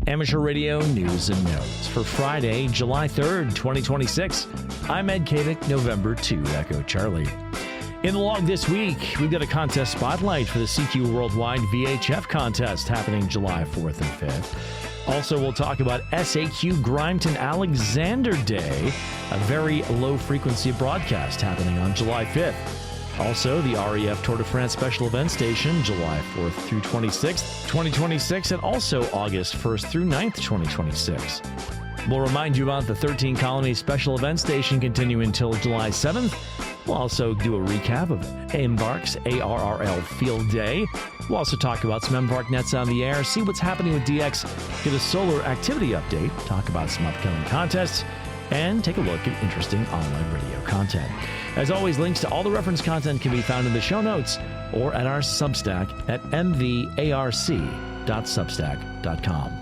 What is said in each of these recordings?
Amateur Radio News and Notes for Friday, July 3rd, 2026. I'm Ed Kadick, November 2, Echo Charlie. In the log this week, we've got a contest spotlight for the SAQ Worldwide VHF contest happening July 4th and 5th. Also, we'll talk about SAQ Grimeton Alexander Day, a very low-frequency broadcast happening on July 5th. Also, the REF Tour de France Special Event Station, July 4th through 26th, 2026, and also August 1st through 9th, 2026. We'll remind you about the 13 Colonies Special Event Station continuing until July 7th. We'll also do a recap of MVARC's ARRL Field Day. We'll also talk about some MVARC Nets on the air, see what's happening with DX, get a solar activity update, talk about some upcoming contests, and take a look at interesting online radio content. As always, links to all the reference content can be found in the show notes or at our Substack at mvarc.substack.com.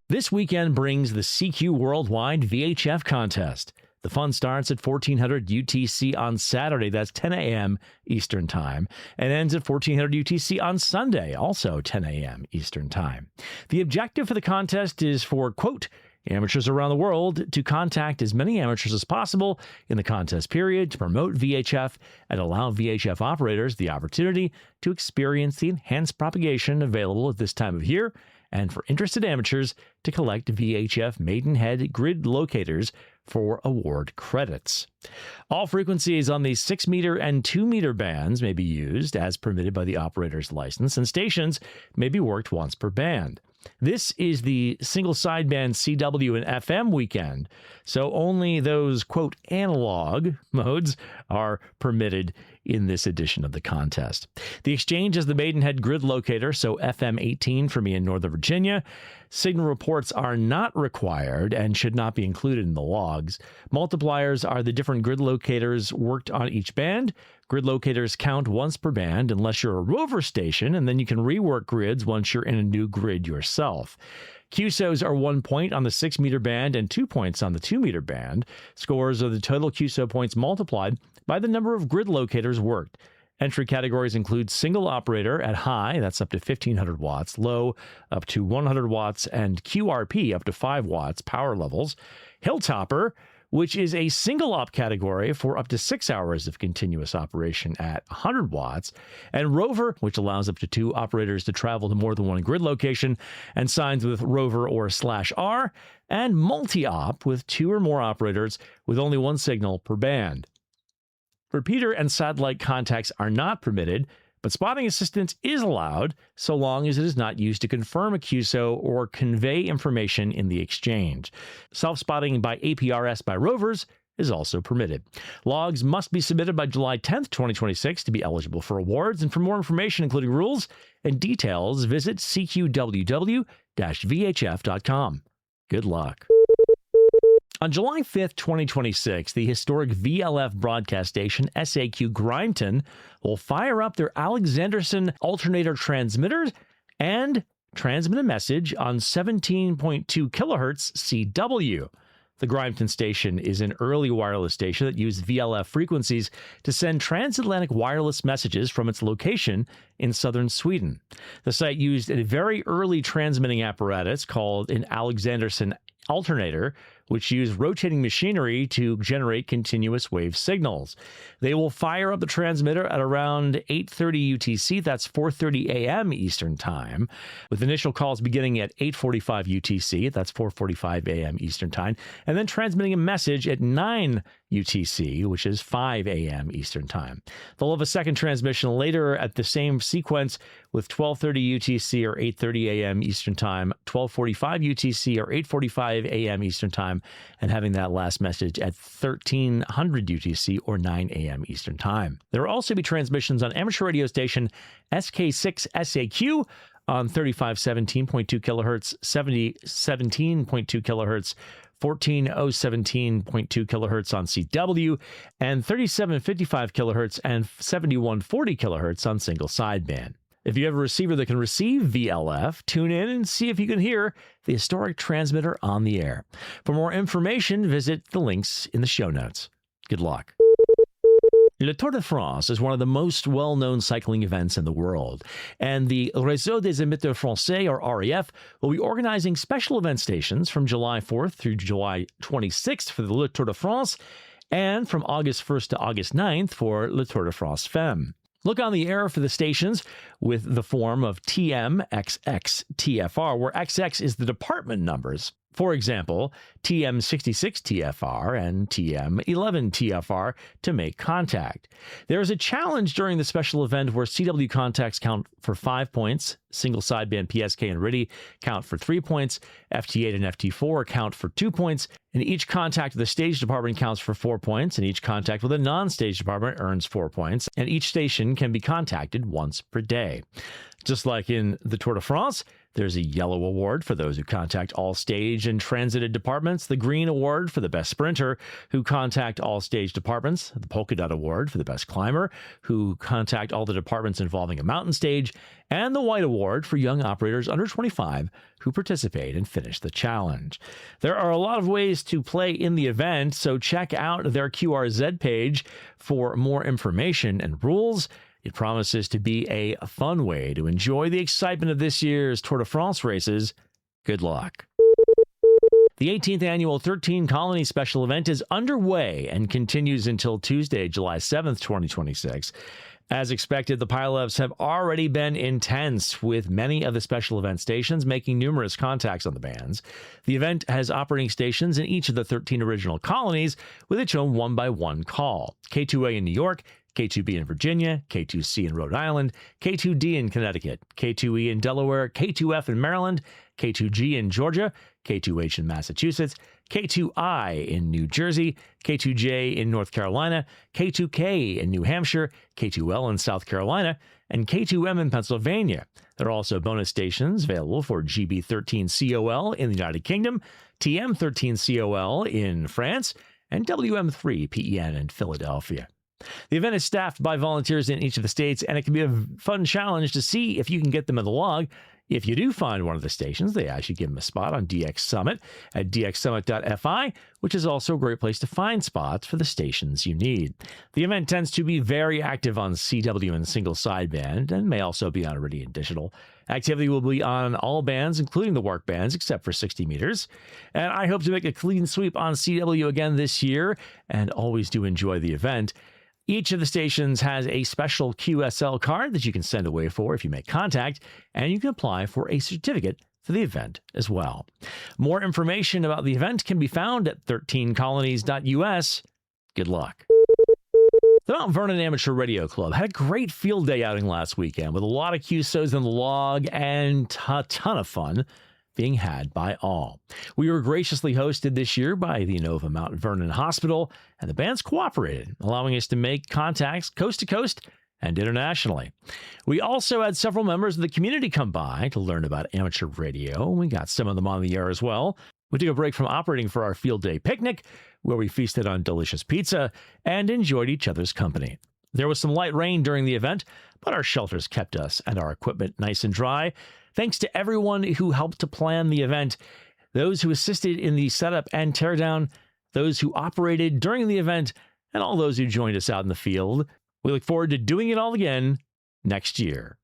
This weekend brings the SAQ Worldwide VHF contest. The fun starts at 1400 UTC on Saturday, that's 10 a.m. Eastern Time, and ends at 1400 UTC on Sunday, also 10 a.m. Eastern Time. The objective for the contest is for, quote, amateurs around the world to contact as many amateurs as possible in the contest period to promote VHF and allow VHF operators the opportunity to experience the enhanced propagation available at this time of year, and for interested amateurs to collect VHF Maidenhead grid locators for award credits. All frequencies on the 6-meter and 2-meter bands may be used as permitted by the operator's license, and stations may be worked once per band. This is the single sideband CW and FM weekend, so only those, quote, analog modes are permitted in this edition of the contest. The exchange is the Maidenhead grid locator, so FM 18 for me in Northern Virginia. Signal reports are not required and should not be included in the logs. Multipliers are the different grid locators worked on each band. Grid locators count once per band unless you're a rover station, and then you can rework grids once you're in a new grid yourself. QSOs are 1 point on the 6-meter band and 2 points on the 2-meter band. Scores are the total QSO points multiplied by the number of grid locators worked. Entry categories include single operator at high, that's up to 1500 watts, low up to 100 watts, and QRP up to 5 watts power levels. Hilltopper, which is a single op category for up to 6 hours of continuous operation at 100 watts, and Rover, which allows up to 2 operators to travel to more than one grid location and signs with Rover or /R, and multi-op with 2 or more operators with only 1 signal per band. Repeater and satellite contacts are not permitted, but spotting assistance is allowed so long as it is not used to confirm a QSO or convey information in the exchange. Self-spotting by APRS by rovers is also permitted. Logs must be submitted by July 10th, 2026 to be eligible for awards, and for more information, including rules and details, visit cqww-vhf.com. Good luck. On July 5th, 2026, the historic VLF broadcast station SAQ Grimeton will fire up their Alexanderson alternator transmitters and transmit a message on 17.2 kilohertz CW. The Grimeton station is an early wireless station that used VLF frequencies to send transatlantic wireless messages from its location in southern Sweden. The site used a very early transmitting apparatus called an Alexanderson alternator, which use rotating machinery to generate continuous wave signals. They will fire up the transmitter at around 8:30 UTC, that's 4:30 a.m. Eastern Time, with initial calls beginning at 8:45 UTC, that's 4:45 a.m. Eastern Time, and then transmitting a message at 9 UTC, which is 5 a.m. Eastern Time. They'll have a second transmission later at the same sequence with 12:30 UTC or 8:30 a.m. Eastern Time, 12:45 UTC or 8:45 a.m. Eastern Time, and having that last message at 1300 UTC or 9 a.m. Eastern Time. There will also be transmissions on amateur radio station SK6 SAQ on 3517.2 kilohertz, 7017.2 kilohertz, 14017.2 kilohertz on CW, and 3755 kilohertz and 7140 kilohertz on single sideband. If you have a receiver that can receive VLF, tune in and see if you can hear the historic transmitter on the air. For more information, visit the links in the show notes. Good luck. Le Tour de France is one of the most well-known cycling events in the world, and the Réseau des Émetteurs Français, or RAF, will be organizing special event stations from July 4th through July 26th for the Le Tour de France, and from August 1st to August 9th for Le Tour de France Femme. Look on the air for the stations with the form of TM, XX, TFR, where XX is the department numbers. For example, TM66 TFR and TM11 TFR to make contact. There is a challenge during the special event where CW contacts count for 5 points, single sideband PSK and RIDI count for 3 points, FT8 and FT4 count for 2 points, and each contact with the stage department counts for 4 points, and each contact with a non-stage department earns 4 points, and each station can be contacted once per day. Just like in the Tour de France, there's a yellow award for those who contact all stage and transited departments, the green award for the best sprinter who contact all stage departments, the polka dot award for the best climber who contact all the departments involving a mountain stage, and the white award for young operators under 25 who participate and finish the challenge. There are a lot of ways to play in the event, so check out their QRZ page for more information and rules. It promises to be a fun way to enjoy the excitement of this year's Tour de France races. Good luck. The 18th annual 13 Colonies special event is underway and continues until Tuesday, July 7th, 2026. As expected, the pileups have already been intense, with many of the special event stations making numerous contacts on the bands. The event has operating stations in each of the 13 original colonies with its own one-by-one call. K2A in New York, K2B in Virginia, K2C in Rhode Island, K2D in Connecticut, K2E in Delaware, K2F in Maryland, K2G in Georgia, K2H in Massachusetts, K2I in New Jersey, K2J in North Carolina, K2K in New Hampshire, K2L in South Carolina, and K2M in Pennsylvania. There are also bonus stations available for GB13COL in the United Kingdom, TM13COL in France, and WM3PEN in Philadelphia. The event is staffed by volunteers in each of the states, and it can be a fun challenge to see if you can get them in the log. If you do find one of the stations, they ask you to give them a spot on DX Summit at dxsummit.fi, which is also a great place to find spots for the stations you need. The event tends to be very active on CW and single sideband, and may also be on Iridian Digital. Activity will be on all bands, including the WARC bands, except for 60 meters. And I hope to make a clean sweep on CW again this year, and always do enjoy the event. Each of the stations has a special QSL card that you can send away for if you make contact, and you can apply for a certificate for the event as well. More information about the event can be found at 13colonies.us. Good luck. The Mount Vernon Amateur Radio Club had a great field day outing last weekend with a lot of QSOs in the log and a ton of fun being had by all. We were graciously hosted this year by the Inova Mount Vernon Hospital, and the bands cooperated, allowing us to make contacts coast to coast and internationally. We also had several members of the community come by to learn about amateur radio. We got some of them on the air as well. We took a break from operating for our field day picnic, where we feasted on delicious pizza and enjoyed each other's company. There was some light rain during the event, but our shelters kept us and our equipment nice and dry. Thanks to everyone who helped to plan the event, those who assisted in the setup and teardown, those who operated during the event, and all those who joined us out in the field. We look forward to doing it all again next year.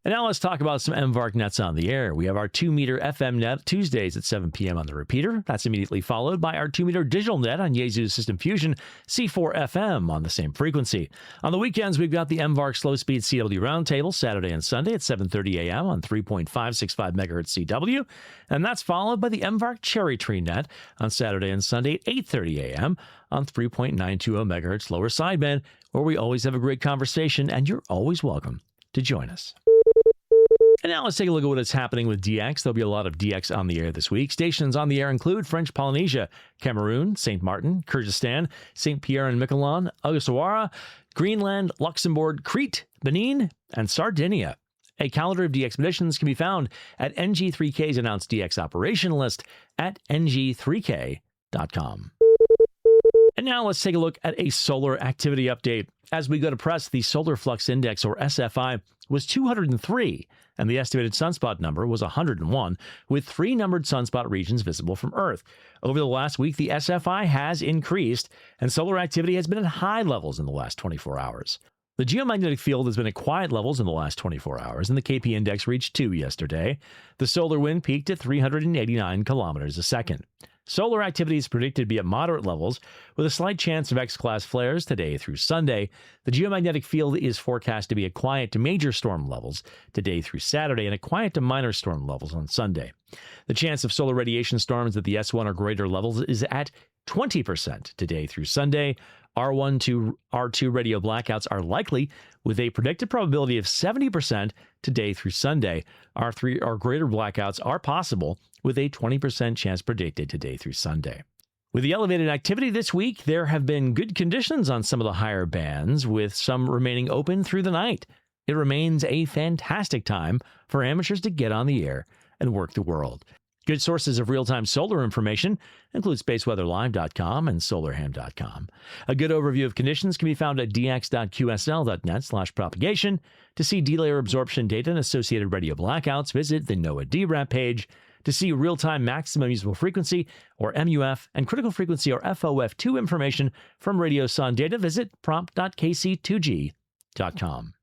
And now let's talk about some MVARC Nets on the air. We have our 2-meter FM net Tuesdays at 7 p.m. on the repeater. That's immediately followed by our 2-meter digital net on Yaesu System Fusion C4 FM on the same frequency. On the weekends, we've got the MVARC Slow Speed CW Roundtable Saturday and Sunday at 7:30 a.m. on 3.565 MHz CW. And that's followed by the MVARC Cherry Tree net on Saturday and Sunday at 8:30 a.m. on 3.920 MHz lower sideband, where we always have a great conversation, and you're always welcome to join us. And now let's take a look at what is happening with DX. There'll be a lot of DX on the air this week. Stations on the air include French Polynesia, Cameroon, St. Martin, Kyrgyzstan, St. Pierre and Miquelon, Ogasawara, Greenland, Luxembourg, Crete, Benin, and Sardinia. A calendar of DX missions can be found at NG3K's announced DX operation list at ng3k.com. And now let's take a look at a solar activity update. As we go to press, the solar flux index, or SFI, was 203, and the estimated sunspot number was 101, with 3 numbered sunspot regions visible from Earth. Over the last week, the SFI has increased, and solar activity has been at high levels in the last 24 hours. The geomagnetic field has been at quiet levels in the last 24 hours, and the KP index reached 2 yesterday. The solar wind peaked at 389 kilometers a second. Solar activity is predicted to be at moderate levels, with a slight chance of X-class flares today through Sunday. The geomagnetic field is forecast to be at quiet to major storm levels today through Saturday, and at quiet to minor storm levels on Sunday. The chance of solar radiation storms at the S1 or greater levels is at 20% today through Sunday. R1 to R2 radio blackouts are likely, with a predicted probability of 70% today through Sunday. R3 or greater blackouts are possible, with a 20% chance predicted today through Sunday. With the elevated activity this week, there have been good conditions on some of the higher bands, with some remaining open through the night. It remains a fantastic time for amateurs to get on the air and work the world. Good sources of real-time solar information include spaceweatherlive.com and solarham.com. A good overview of conditions can be found at dx.qsl.net/propagation. To see delayer absorption data and associated radio blackouts, visit the NOAA DRAP page. To see real-time maximum usable frequency, or MUF, and critical frequency, or FOF2 information from Radio Sun data, visit prompt.kc2g.com.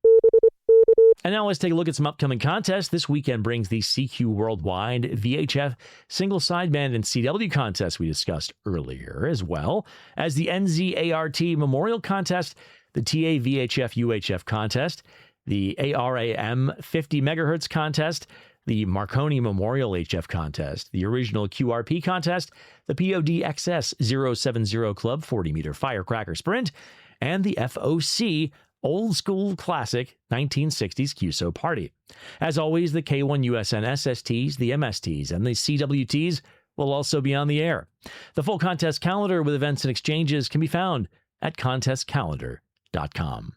And now let's take a look at some upcoming contests. This weekend brings the CQ Worldwide VHF Single Sideband and CW contest we discussed earlier, as well as the NZART Memorial Contest, the TA VHF UHF Contest, the ARRL 50 MHz Contest, the Marconi Memorial HF Contest, the Original QRP Contest, the POD XS 070 Club 40-meter Firecracker Sprint, and the FOC Old School Classic 1960s QSO Party. As always, the K1USN SSTs, the MSTs, and the CWTs will also be on the air. The full contest calendar with events and exchanges can be found at contestcalendar.com.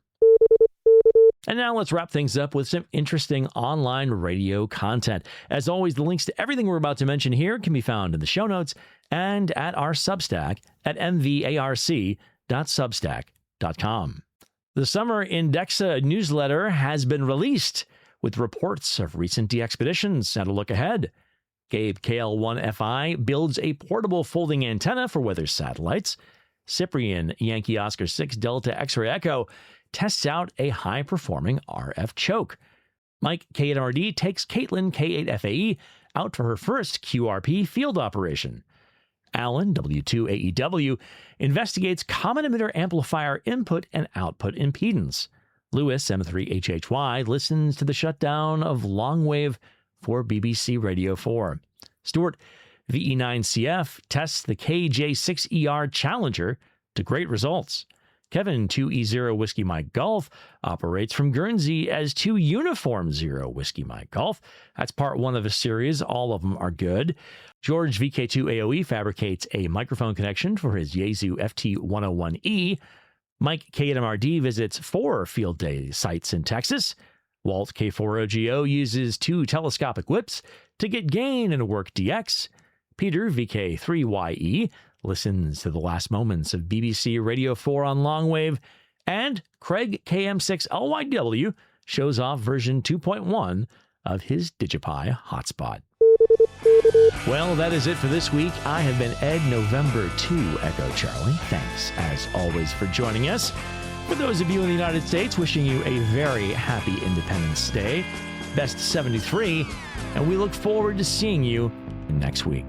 And now let's wrap things up with some interesting online radio content. As always, the links to everything we're about to mention here can be found in the show notes and at our Substack at mvarc.substack.com. The Summer Indexa newsletter has been released with reports of recent de-expeditions and a look ahead. Gabe KL1FI builds a portable folding antenna for weather satellites. Cyprian Yankee Oscar 6 Delta X-ray Echo tests out a high-performing RF choke. Mike K8RD takes Caitlin K8FAE out for her first QRP field operation. Alan W2AEW investigates common emitter amplifier input and output impedance. Lewis M3HHY listens to the shutdown of longwave for BBC Radio 4. Stuart VE9CF tests the KJ6ER Challenger to great results. Kevin 2E0 Whiskey Mike Golf operates from Guernsey as 2 Uniform 0 Whiskey Mike Golf. That's part 1 of a series. All of them are good. George VK2 AOE fabricates a microphone connection for his Yaesu FT101E. Mike K8MRD visits 4 field day sites in Texas. Walt K4OGO uses 2 telescopic whips to get gain and work DX. Peter VK3YE listens to the last moments of BBC Radio 4 on longwave, and Craig KM6LYW shows off version 2.1 of his DigiPi hotspot. Well, that is it for this week. I have been Ed November 2 Echo Charlie. Thanks, as always, for joining us. For those of you in the United States, wishing you a very happy Independence Day. Best 73, and we look forward to seeing you next week.